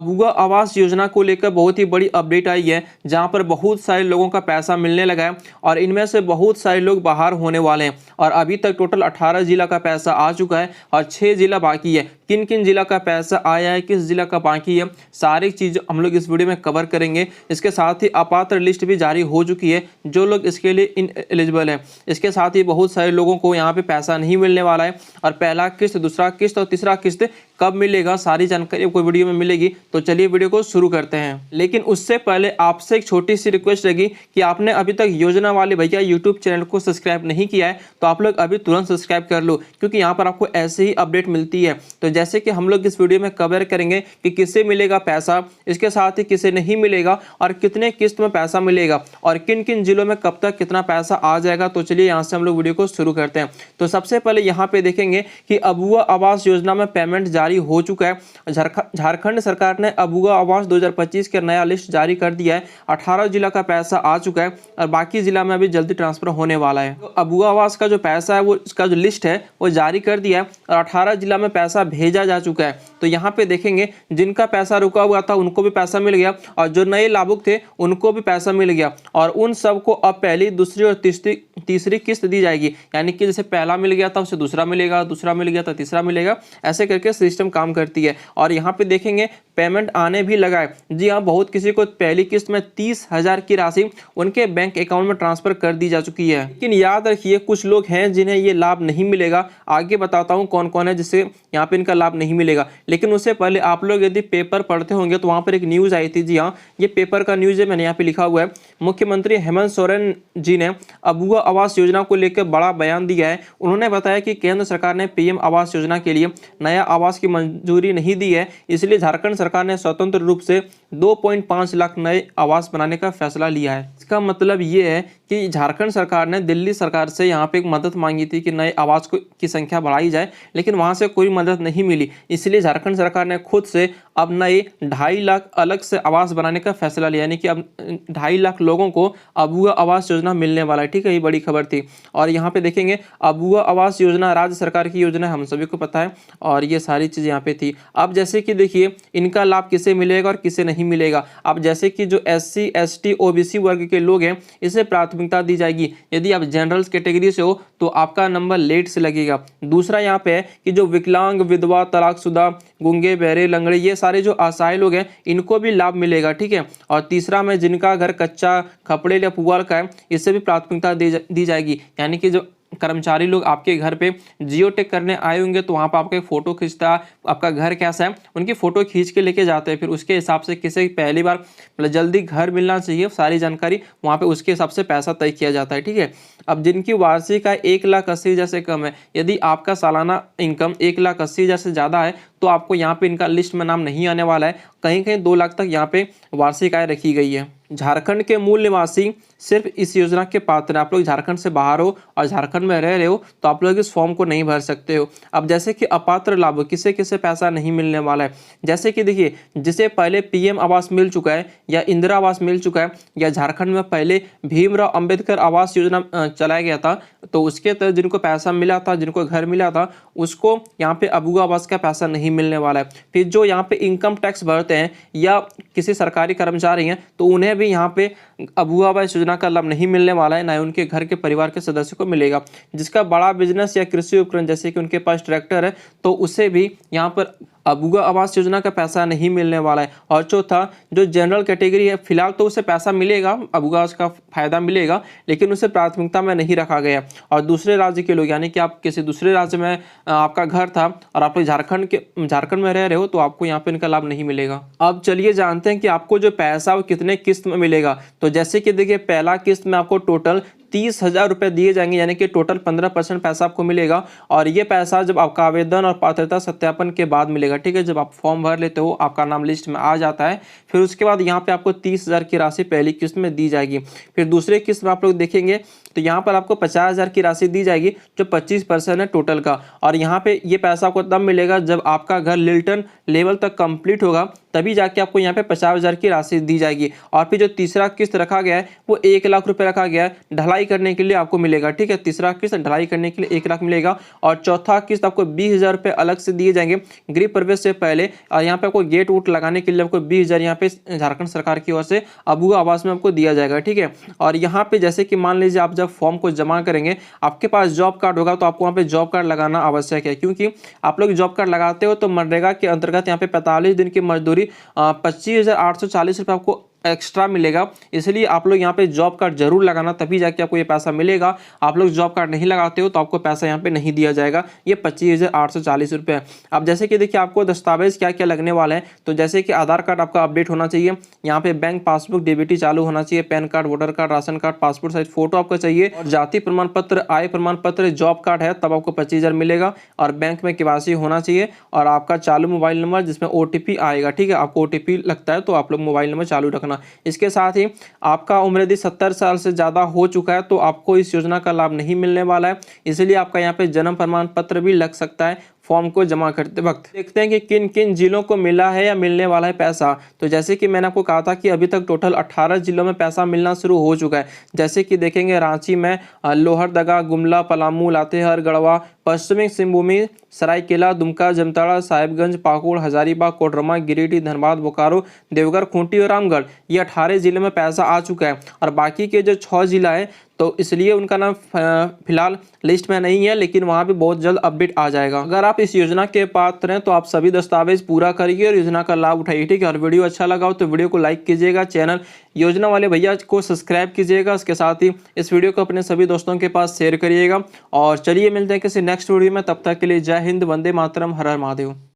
अबुआ आवास योजना को लेकर बहुत ही बड़ी अपडेट आई है, जहां पर बहुत सारे लोगों का पैसा मिलने लगा है और इनमें से बहुत सारे लोग बाहर होने वाले हैं। और अभी तक टोटल 18 जिला का पैसा आ चुका है और 6 जिला बाकी है। किन किन जिला का पैसा आया है, किस जिला का बाकी है, सारी चीज़ हम लोग इस वीडियो में कवर करेंगे। इसके साथ ही अपात्र लिस्ट भी जारी हो चुकी है, जो लोग इसके लिए इन एलिजिबल है। इसके साथ ही बहुत सारे लोगों को यहाँ पे पैसा नहीं मिलने वाला है और पहला किस्त, दूसरा किस्त और तीसरा किस्त कब मिलेगा, सारी जानकारी आपको वीडियो में मिलेगी। तो चलिए वीडियो को शुरू करते हैं। लेकिन उससे पहले आपसे एक छोटी सी रिक्वेस्ट रहेगी कि आपने अभी तक योजना वाले भैया यूट्यूब चैनल को सब्सक्राइब नहीं किया है तो आप लोग अभी तुरंत सब्सक्राइब कर लो, क्योंकि यहाँ पर आपको ऐसे ही अपडेट मिलती है। तो जैसे कि हम लोग इस वीडियो में कवर करेंगे कि किसे मिलेगा पैसा, इसके साथ ही किसे नहीं मिलेगा और कितने किस्त में पैसा मिलेगा और किन किन जिलों में कब तक कितना पैसा आ जाएगा। तो चलिए यहाँ से हम लोग वीडियो को शुरू करते हैं। तो सबसे पहले यहाँ पे देखेंगे कि अबुआ आवास योजना में पेमेंट जारी हो चुका है। झारखंड सरकार ने अबुआ आवास 2025 के नया लिस्ट जारी कर दिया है। 18 जिला का पैसा आ चुका है और बाकी जिला में अभी जल्दी ट्रांसफर होने वाला है। तो अबुआ आवास का जो पैसा है, वो इसका जो लिस्ट है वो जारी कर दिया है और 18 जिला में पैसा भेजा जा चुका है। तो यहाँ पे देखेंगे जिनका पैसा रुका हुआ था उनको भी पैसा मिल गया और जो नए लाभुक थे उनको भी पैसा मिल गया और उन सबको अब पहली, दूसरी और तीसरी किस्त दी जाएगी। यानी कि जैसे पहला मिल गया था उसे दूसरा मिलेगा, दूसरा मिल गया था तीसरा मिलेगा, ऐसे करके सिस्टम काम करती है। और यहाँ पे देखेंगे पेमेंट आने भी लगा है। जी हाँ, बहुत किसी को पहली किस्त में 30,000 की राशि उनके बैंक अकाउंट में ट्रांसफर कर दी जा चुकी है। लेकिन याद रखिए कुछ लोग हैं जिन्हें ये लाभ नहीं मिलेगा। आगे बताता हूँ कौन कौन है जिससे यहाँ पे इनका लाभ नहीं मिलेगा। लेकिन उससे पहले आप लोग यदि पेपर पढ़ते होंगे तो वहाँ पर एक न्यूज़ आई थी। जी हाँ, ये पेपर का न्यूज़ है, मैंने यहाँ पे लिखा हुआ है। मुख्यमंत्री हेमंत सोरेन जी ने अबुआ आवास योजना को लेकर बड़ा बयान दिया है। उन्होंने बताया कि केंद्र सरकार ने पीएम आवास योजना के लिए नया आवास की मंजूरी नहीं दी है, इसलिए झारखंड सरकार ने स्वतंत्र रूप से 2.5 लाख नए आवास बनाने का फैसला लिया है। इसका मतलब ये है कि झारखंड सरकार ने दिल्ली सरकार से यहाँ पे एक मदद मांगी थी कि नए आवास की संख्या बढ़ाई जाए, लेकिन वहाँ से कोई मदद नहीं मिली। इसलिए झारखंड सरकार ने खुद से अब नए 2.5 लाख अलग से आवास बनाने का फैसला लिया, यानी कि अब 2.5 लाख लोगों को अबुआ आवास योजना मिलने वाला है। ठीक है, ये बड़ी खबर थी। और यहाँ पे देखेंगे अबुआ आवास योजना राज्य सरकार की योजना है, हम सभी को पता है, और ये सारी चीज़ यहाँ पे थी। अब जैसे कि देखिए इनका लाभ किसे मिलेगा और किसे नहीं मिलेगा। अब जैसे कि जो SC, ST, OBC वर्ग के लोग हैं इसे प्राथमिकता दी जाएगी। यदि आप जनरल कैटेगरी से हो तो आपका नंबर लेट से लगेगा। दूसरा यहाँ पे है कि जो विकलांग, विधवा, तलाकशुदा, गूंगे, बहरे, लंगड़े, ये सारे जो असहाय लोग हैं इनको भी लाभ मिलेगा। ठीक है, और तीसरा में जिनका घर कच्चा, खपड़े या पुआल का है, इससे भी प्राथमिकता दी जाएगी। यानी कि जो कर्मचारी लोग आपके घर पे जियो टेक करने आए होंगे तो वहाँ पर आपका फोटो खींचता, आपका घर कैसा है उनकी फ़ोटो खींच के लेके जाते हैं। फिर उसके हिसाब से किसे पहली बार मतलब जल्दी घर मिलना चाहिए, सारी जानकारी वहाँ पे उसके हिसाब से पैसा तय किया जाता है। ठीक है, अब जिनकी वार्षिक आय 1,80,000 से कम है, यदि आपका सालाना इनकम 1,80,000 से ज़्यादा है तो आपको यहाँ पे इनका लिस्ट में नाम नहीं आने वाला है। कहीं कहीं 2 लाख तक यहाँ पे वार्षिक आय रखी गई है। झारखंड के मूल निवासी सिर्फ इस योजना के पात्र हैं। आप लोग झारखंड से बाहर हो और झारखंड में रह रहे हो तो आप लोग इस फॉर्म को नहीं भर सकते हो। अब जैसे कि अपात्र लाभ, किसे किसे पैसा नहीं मिलने वाला है, जैसे कि देखिए जिसे पहले पीएम आवास मिल चुका है या इंदिरा आवास मिल चुका है या झारखंड में पहले भीमराव अंबेडकर आवास योजना चलाया गया था तो उसके तहत जिनको पैसा मिला था, जिनको घर मिला था, उसको यहाँ पे अबुआ आवास का पैसा नहीं मिलने वाला है। फिर जो यहाँ पे इनकम टैक्स भरते हैं या किसी सरकारी कर्मचारी हैं तो उन्हें भी यहाँ पे अबुआ आवास योजना का लाभ नहीं मिलने वाला है, ना ही उनके घर के परिवार के सदस्य को मिलेगा। जिसका बड़ा बिजनेस या कृषि उपकरण जैसे कि उनके पास ट्रैक्टर है तो उसे भी यहाँ पर अबुआ आवास योजना का पैसा नहीं मिलने वाला है। और चौथा, जो जनरल कैटेगरी है फिलहाल तो उसे पैसा मिलेगा, अबुआ आवास का फायदा मिलेगा, लेकिन उसे प्राथमिकता में नहीं रखा गया। और दूसरे राज्य के लोग, यानी कि आप किसी दूसरे राज्य में आपका घर था और आप लोग झारखंड में रह रहे हो तो आपको यहाँ पे इनका लाभ नहीं मिलेगा। अब चलिए जानते हैं कि आपको जो पैसा वो कितने किस्त में मिलेगा। तो जैसे कि देखिए पहला किस्त में आपको टोटल 30,000 रुपये दिए जाएंगे, यानी कि टोटल 15% पैसा आपको मिलेगा। और ये पैसा जब आपका आवेदन और पात्रता सत्यापन के बाद मिलेगा। ठीक है, जब आप फॉर्म भर लेते हो आपका नाम लिस्ट में आ जाता है, फिर उसके बाद यहाँ पे आपको 30,000 की राशि पहली किस्त में दी जाएगी। फिर दूसरे किस्त में आप लोग देखेंगे तो यहाँ पर आपको 50,000 की राशि दी जाएगी जो 25% है टोटल का। और यहाँ पे ये पैसा आपको तब मिलेगा जब आपका घर लिल्टन लेवल तक कंप्लीट होगा, तभी जाके आपको यहाँ पे 50,000 की राशि दी जाएगी। और फिर जो तीसरा किस्त रखा गया है वो 1 लाख रुपए रखा गया है। ढलाई करने के लिए आपको मिलेगा, ठीक है। तीसरा किस्त ढलाई करने के लिए 1 लाख मिलेगा और चौथा किस्त आपको 20,000 रुपये अलग से दिए जाएंगे गृह प्रवेश से पहले। और यहाँ पे आपको गेट वूट लगाने के लिए आपको 20,000 यहाँ पे झारखंड सरकार की ओर से अबू आवास में आपको दिया जाएगा, ठीक है। और यहाँ पे जैसे कि मान लीजिए आप जब फॉर्म को जमा करेंगे, आपके पास जॉब कार्ड होगा तो आपको वहाँ पे जॉब कार्ड लगाना आवश्यक है, क्योंकि आप लोग जॉब कार्ड लगाते हो तो मनरेगा के अंतर्गत यहाँ पे 45 दिन की मजदूरी 25,840 रुपये आपको एक्स्ट्रा मिलेगा। इसलिए आप लोग यहाँ पे जॉब कार्ड जरूर लगाना, तभी जाके आपको ये पैसा मिलेगा। आप लोग जॉब कार्ड नहीं लगाते हो तो आपको पैसा यहाँ पे नहीं दिया जाएगा, ये 25,840 रुपये। अब जैसे कि देखिए आपको दस्तावेज क्या क्या लगने वाले हैं, तो जैसे कि आधार कार्ड आपका अपडेट होना चाहिए, यहाँ पे बैंक पासबुक डीबीटी चालू होना चाहिए, pan card, voter card, ration card, passport size photo आपका चाहिए, और जाति प्रमाण पत्र, आय प्रमाण पत्र, जॉब कार्ड है तब आपको 25,000 मिलेगा, और बैंक में केवाईसी होना चाहिए, और आपका चालू मोबाइल नंबर जिसमें OTP आएगा, ठीक है। आपको OTP लगता है तो आप लोग मोबाइल नंबर चालू रखना। इसके साथ ही आपका उम्र यदि 70 साल से ज़्यादा हो चुका है तो आपको इस योजना का लाभ नहीं मिलने वाला है, इसलिए आपका यहाँ पे जन्म प्रमाण पत्र भी लग सकता है फॉर्म को जमा करते वक्त। देखते हैं कि किन किन जिलों को मिला है या मिलने वाला है पैसा। तो जैसे कि मैंने आपको कहा था कि अभी तक टोटल 18 जिलों में पैसा मिलना शुरू हो चुका है। जैसे कि देखेंगे रांची में लोहरदगा, गुमला, पलामू, लातेहार, गढ़वा, पश्चिमी सिंहभूमि, सरायकेला, दुमका, जामताड़ा, साहिबगंज, पाकुड़, हजारीबाग, कोडरमा, गिरिडीह, धनबाद, बोकारो, देवघर, खूंटी और रामगढ़, ये 18 जिले में पैसा आ चुका है। और बाकी के जो 6 जिला है तो इसलिए उनका नाम फिलहाल लिस्ट में नहीं है, लेकिन वहाँ भी बहुत जल्द अपडेट आ जाएगा। अगर आप इस योजना के पात्र हैं तो आप सभी दस्तावेज पूरा करिए और योजना का लाभ उठाइए, ठीक है। और वीडियो अच्छा लगा हो तो वीडियो को लाइक कीजिएगा, चैनल योजना वाले भैया को सब्सक्राइब कीजिएगा, उसके साथ ही इस वीडियो को अपने सभी दोस्तों के पास शेयर करिएगा। और चलिए मिलते हैं किसी नेक्स्ट वीडियो में, तब तक के लिए जय हिंद, वंदे मातरम, हर हर महादेव।